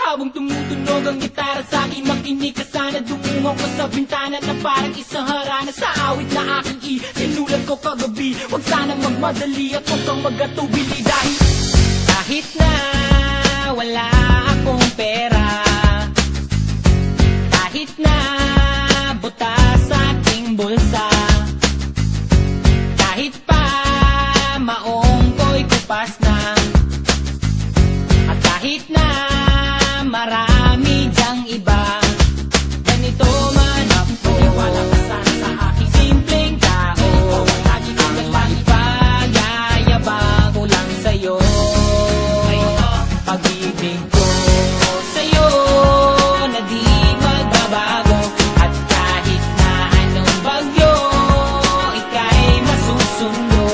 Habang tumutunog ang gitara sa akin, makinig ka sana. Dumungaw ko sa bintana na parang isang harana sa awit na aking sinulat ko kagabi. Huwag sana magmadali at huwag kang magatubili. Dahil kahit na wala akong pera, kahit na butas sa aking bulsa, kahit pa maong ko'y kupas na, at kahit na marami dyang iba, ganito man ako. Wala ka sana sa aking simpleng tao. Lagi ko na lang ipag-ayabang ko lang sa'yo. Pag-ibig ko sa'yo na di magbabago, at kahit na anong bagyo ika'y masusundo.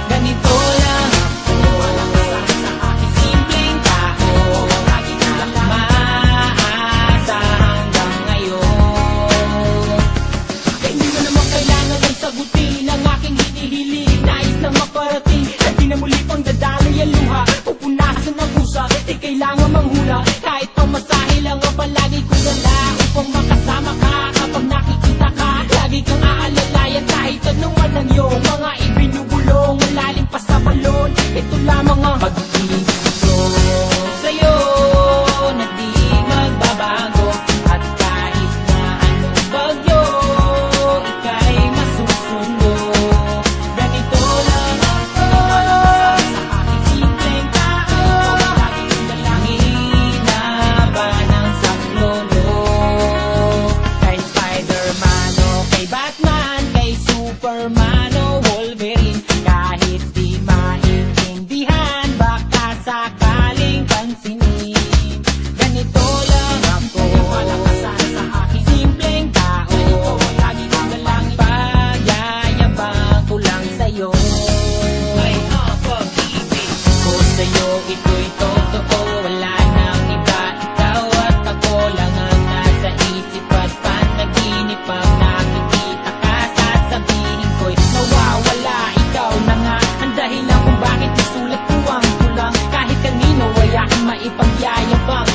Ganito lang ako. Wala ka sana sa aking simpleng tao. Lagi ko lang maasa hanggang ngayon. Kaya hindi mo naman kailangan ang sagutin ang aking hinihiling. Nais lang maparating na di na muli pang dadaloy ang luha. Pupunasan ang pusa, di kailangan manghula. Kahit pamasahe lang ang palagi ko dala upang makasama ka kapag nakikita ka. Lagi kang aalalayan kahit anuman ang iyong mga ibinubulong. Malalim pa sa balon, ito lamang ang pag-ibig ko sa'yo na di magbabago, at kahit na anong bagyo ika'y masusundo. Ganito lang ako. Sa aking simpleng tao, lagi kong dalangin na ba ng saklolo. Kay Spider-Man o kay Batman, kay Superman o Wolverine, kahit di maintindihan baka sakaling pansinin. Ganito lang ako. Wala ka sana sa aking simpleng tao. Lagi kong dalangin pag-yayabang ko lang sa'yo. Ay, pag-ibig ko sa'yo, ito'y totoo. Wala nang iba, ikaw at ako lang ang nasa isip at panaginip. Pag nakikita ka, sasabihin ko'y nawawala. Ikaw na nga ang dahilan kung bakit isulat ko ang kulang. Kahit kanino ay aking maipagyayabang.